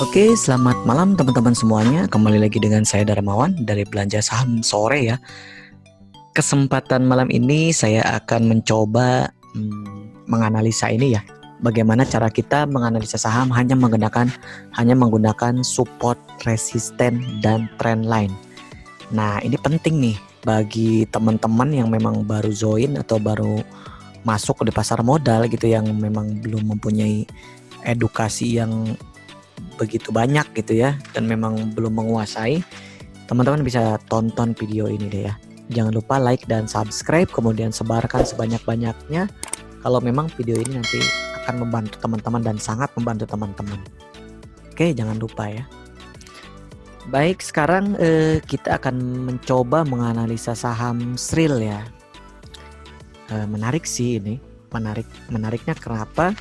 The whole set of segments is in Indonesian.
Oke, selamat malam teman-teman semuanya. Kembali lagi dengan saya Darmawan dari Belanja Saham Sore ya. Kesempatan malam ini saya akan mencoba menganalisa ini ya. Bagaimana cara kita menganalisa saham hanya menggunakan support, resisten, dan trend line. Nah, ini penting nih bagi teman-teman yang memang baru join atau baru masuk di pasar modal gitu, yang memang belum mempunyai edukasi yang begitu banyak gitu ya, dan memang belum menguasai. Teman-teman bisa tonton video ini deh ya. Jangan lupa like dan subscribe, kemudian sebarkan sebanyak-banyaknya kalau memang video ini nanti akan membantu teman-teman dan sangat membantu teman-teman. Oke, jangan lupa ya. Baik, sekarang kita akan mencoba menganalisa saham Sril ya. Menarik sih ini, menariknya kenapa?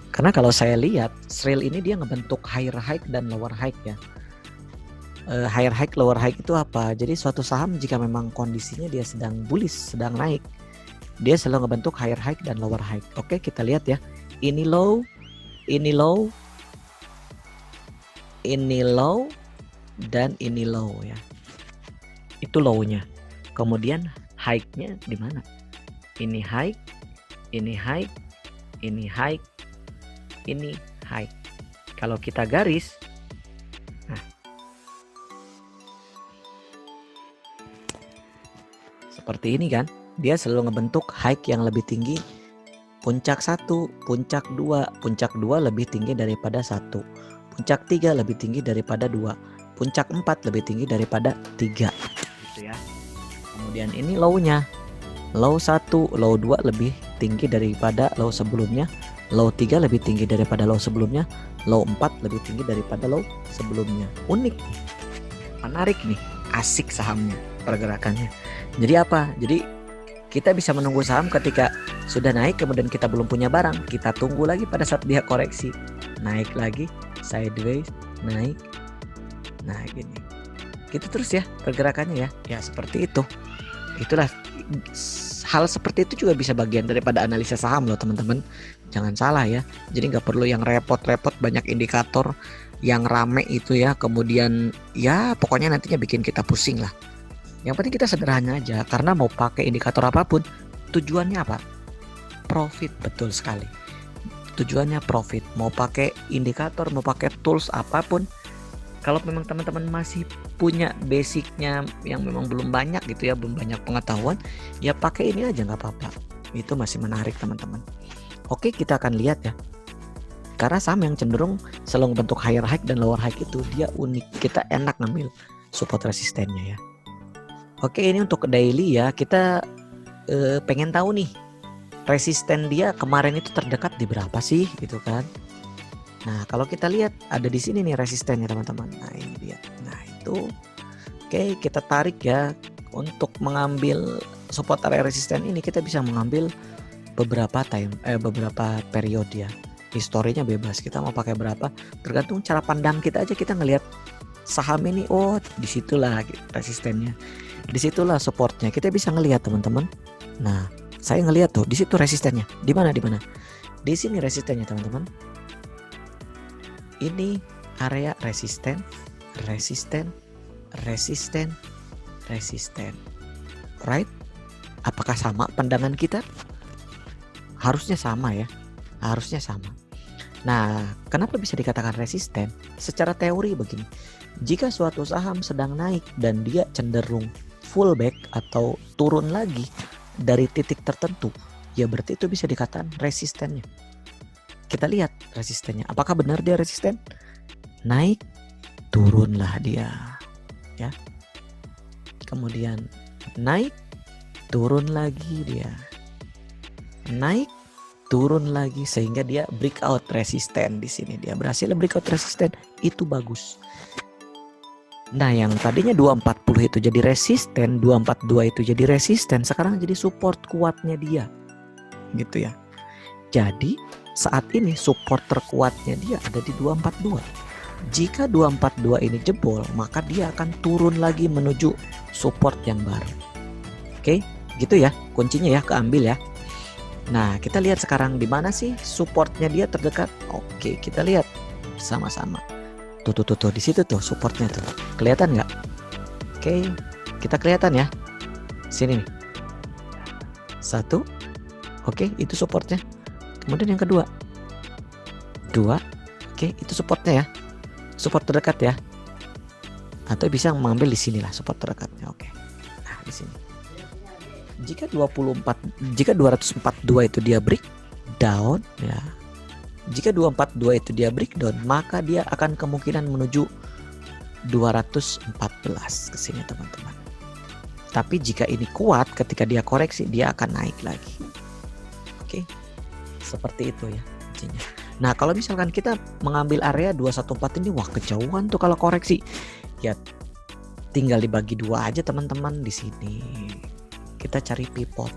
Karena kalau saya lihat Sril ini dia ngebentuk higher high dan lower high ya. Higher high, lower high itu apa? Jadi suatu saham jika memang kondisinya dia sedang bullish, sedang naik, dia selalu ngebentuk higher high dan lower high. Oke, kita lihat ya. Ini low, ini low, ini low, dan ini low ya. Itu low-nya. Kemudian high-nya di mana? Ini high, ini high, ini high, ini high. Kalau kita garis, nah, seperti ini kan, dia selalu ngebentuk high yang lebih tinggi. Puncak 1, puncak 2, puncak 2 lebih tinggi daripada 1, puncak 3 lebih tinggi daripada 2, puncak 4 lebih tinggi daripada 3 gitu ya. Kemudian ini low-nya, low 1, low 2 lebih tinggi daripada low sebelumnya, low 3 lebih tinggi daripada low sebelumnya, low 4 lebih tinggi daripada low sebelumnya. Unik, menarik nih, asik sahamnya, pergerakannya. Jadi apa? Jadi kita bisa menunggu saham ketika sudah naik, kemudian kita belum punya barang, kita tunggu lagi pada saat dia koreksi, naik lagi, sideways, naik, nah gini, gitu terus ya pergerakannya ya. Ya seperti itu. Itulah, hal seperti itu juga bisa bagian daripada analisa saham loh teman-teman. Jangan salah ya. Jadi nggak perlu yang repot-repot banyak indikator yang rame itu ya. Kemudian ya pokoknya nantinya bikin kita pusing lah. Yang penting kita sederhana aja. Karena mau pakai indikator apapun, tujuannya apa? Profit, betul sekali. Tujuannya profit. Mau pakai indikator, mau pakai tools apapun, kalau memang teman-teman masih punya basicnya yang memang belum banyak gitu ya, belum banyak pengetahuan, ya pakai ini aja nggak apa-apa. Itu masih menarik teman-teman. Oke, kita akan lihat ya. Karena saham yang cenderung selalu bentuk higher high dan lower high itu dia unik. Kita enak ngambil support resistennya ya. Oke, ini untuk daily ya. Kita pengen tahu nih resisten dia kemarin itu terdekat di berapa sih gitu kan. Nah, kalau kita lihat ada di sini nih resistennya teman-teman. Nah, ini dia. Nah, itu. Oke, kita tarik ya. Untuk mengambil support area resisten ini kita bisa mengambil beberapa periode ya. Historinya bebas. Kita mau pakai berapa? Tergantung cara pandang kita aja, kita ngelihat saham ini, oh, disitulah resistennya. Disitulah supportnya. Kita bisa ngelihat teman-teman. Nah, saya ngelihat tuh di situ resistennya. Di mana? Di sini resistennya teman-teman. Ini area resisten, resisten, resisten, resisten. Right? Apakah sama pandangan kita? Harusnya sama ya. Harusnya sama. Nah, kenapa bisa dikatakan resisten? Secara teori begini. Jika suatu saham sedang naik dan dia cenderung pullback atau turun lagi dari titik tertentu, ya berarti itu bisa dikatakan resistennya. Kita lihat resistennya. Apakah benar dia resisten? Naik, turunlah dia. Ya. Kemudian naik, turun lagi dia. Naik, turun lagi sehingga dia breakout resisten di sini. Dia berhasil breakout resisten, itu bagus. Nah, yang tadinya 240 itu jadi resisten, 242 itu jadi resisten, sekarang jadi support kuatnya dia. Gitu ya. Jadi saat ini support terkuatnya dia ada di 242. Jika 242 ini jebol, maka dia akan turun lagi menuju support yang baru. Oke, gitu ya. Kuncinya ya, keambil ya. Nah, kita lihat sekarang di mana sih supportnya dia terdekat. Oke, kita lihat sama-sama. Tuh di situ tuh supportnya tuh. Kelihatan nggak? Oke, kita kelihatan ya. Sini nih. 1. Oke, itu supportnya. Kemudian yang kedua. 2. Oke, itu supportnya ya. Support terdekat ya. Atau bisa mengambil di sini lah support terdekatnya. Oke. Nah, di sini. Jika 242 itu dia breakdown ya. Jika 242 itu dia breakdown, maka dia akan kemungkinan menuju 214 ke sini teman-teman. Tapi jika ini kuat, ketika dia koreksi, dia akan naik lagi. Oke. Seperti itu ya intinya. Nah, kalau misalkan kita mengambil area 214 ini, wah kejauhan tuh kalau koreksi. Ya tinggal dibagi 2 aja teman-teman di sini. Kita cari pivot.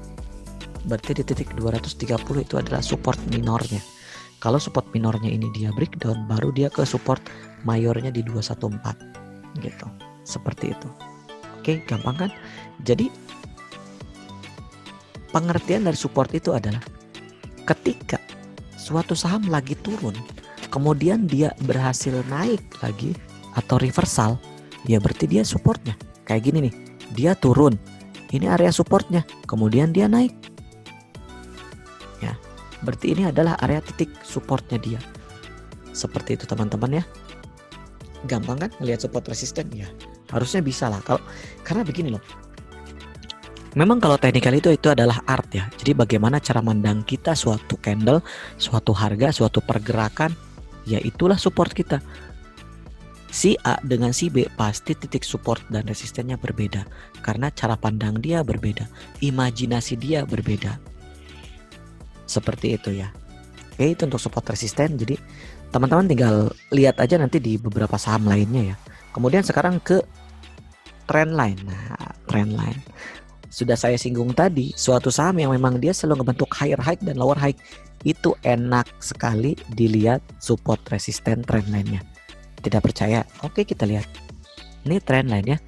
Berarti di titik 230 itu adalah support minornya. Kalau support minornya ini dia breakdown, baru dia ke support mayornya di 214 gitu. Seperti itu. Oke, gampang kan? Jadi pengertian dari support itu adalah ketika suatu saham lagi turun, kemudian dia berhasil naik lagi atau reversal, ya berarti dia supportnya. Kayak gini nih, dia turun, ini area supportnya, kemudian dia naik. Ya, berarti ini adalah area titik supportnya dia. Seperti itu teman-teman ya. Gampang kan ngelihat support resisten ya? Harusnya bisa lah. Karena begini loh. Memang kalau teknikal itu adalah art ya. Jadi bagaimana cara mandang kita suatu candle, suatu harga, suatu pergerakan, ya itulah support kita. Si A dengan si B pasti titik support dan resistennya berbeda. Karena cara pandang dia berbeda. Imajinasi dia berbeda. Seperti itu ya. Oke, itu untuk support resisten. Jadi teman-teman tinggal lihat aja nanti di beberapa saham lainnya ya. Kemudian sekarang ke trend line. Nah, trend line. Sudah saya singgung tadi, suatu saham yang memang dia selalu ngebentuk higher high dan lower high, itu enak sekali dilihat support resisten trend line-nya. Tidak percaya? Oke, kita lihat. Ini trend line ya.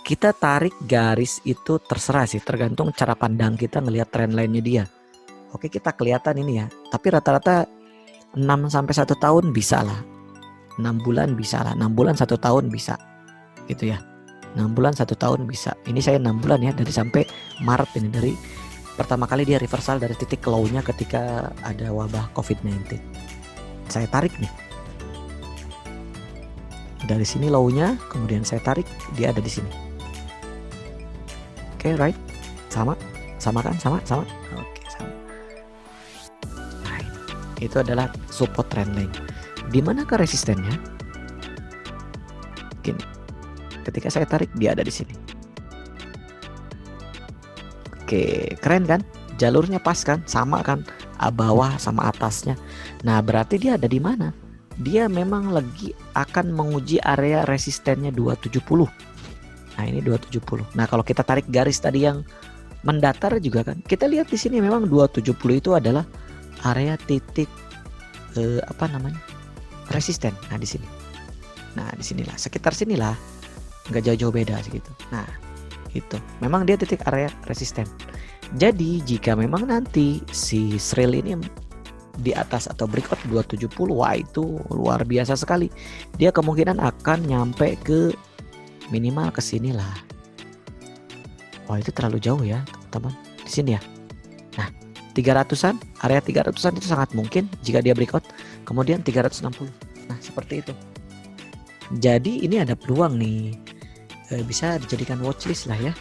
Kita tarik garis itu terserah sih, tergantung cara pandang kita ngelihat trend line-nya dia. Oke, kita kelihatan ini ya. Tapi rata-rata 6 sampai 1 tahun bisa lah. 6 bulan bisa lah. 6 bulan 1 tahun bisa. Gitu ya. 6 bulan 1 tahun bisa. Ini saya 6 bulan ya, dari sampai Maret ini, dari pertama kali dia reversal dari titik low-nya ketika ada wabah COVID-19. Saya tarik nih. Dari sini low-nya, kemudian saya tarik, dia ada di sini. Oke, right? Sama kan? Sama. Oke, sama. Nah, itu adalah support trend line. Di manakah resistennya? Gini. Ketika saya tarik, dia ada di sini. Oke, keren kan? Jalurnya pas kan? Sama kan? Bawah sama atasnya. Nah, berarti dia ada di mana? Dia memang lagi akan menguji area resistennya 270. Nah, ini 270. Nah, kalau kita tarik garis tadi yang mendatar juga kan, kita lihat di sini memang 270 itu adalah area titik resisten. Nah, di sini. Nah, di sinilah, sekitar sinilah. Nggak jauh-jauh beda segitu. Nah, itu memang dia titik area resisten. Jadi jika memang nanti si Sril ini di atas atau breakout 270, wah itu luar biasa sekali. Dia kemungkinan akan nyampe ke minimal ke sini lah. Wah, itu terlalu jauh ya teman-teman. Di sini ya. Nah, 300-an, area 300-an itu sangat mungkin jika dia breakout. Kemudian 360. Nah, seperti itu. Jadi ini ada peluang nih. Bisa dijadikan watchlist lah ya.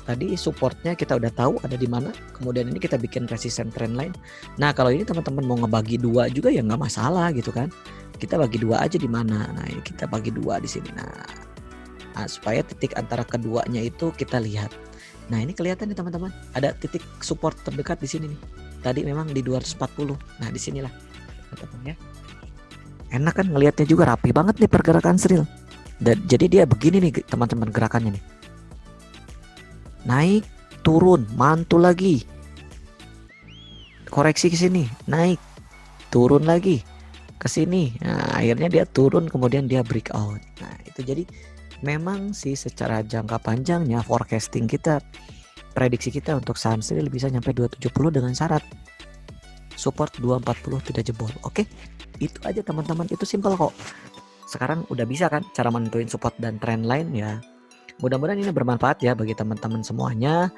Tadi supportnya kita udah tahu ada di mana. Kemudian ini kita bikin resisten trend line. Nah, kalau ini teman-teman mau ngebagi 2 juga ya nggak masalah gitu kan. Kita bagi 2 aja di mana. Nah, ini kita bagi 2 di sini. Nah, supaya titik antara keduanya itu kita lihat. Nah, ini kelihatan nih teman-teman. Ada titik support terdekat di sini nih. Tadi memang di 240. Nah, di sinilah teman-teman ya. Enak kan ngelihatnya juga, rapi banget nih pergerakan Sril. Dan jadi dia begini nih teman-teman gerakannya nih. Naik, turun, mantul lagi. Koreksi ke sini, naik, turun lagi ke sini. Nah, akhirnya dia turun kemudian dia breakout. Nah, itu jadi memang sih secara jangka panjangnya forecasting kita, prediksi kita untuk saham Sril bisa nyampe 270 dengan syarat support 240 tidak jebol. Oke. Itu aja teman-teman, itu simpel kok. sekarang udah bisa kan cara menentuin support dan trendline ya. Mudah-mudahan ini bermanfaat ya bagi teman-teman semuanya.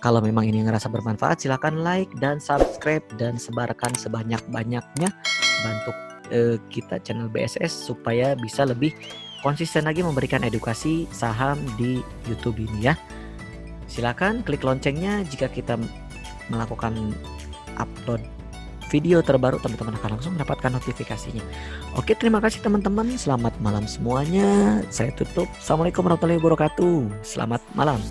Kalau memang ini ngerasa bermanfaat, silahkan like dan subscribe dan sebarkan sebanyak-banyaknya. Bantu kita channel BSS supaya bisa lebih konsisten lagi memberikan edukasi saham di YouTube ini ya. Silakan klik loncengnya jika kita melakukan upload video terbaru, teman-teman akan langsung mendapatkan notifikasinya. Oke, terima kasih teman-teman. Selamat malam semuanya. Saya tutup. Assalamualaikum warahmatullahi wabarakatuh. Selamat malam.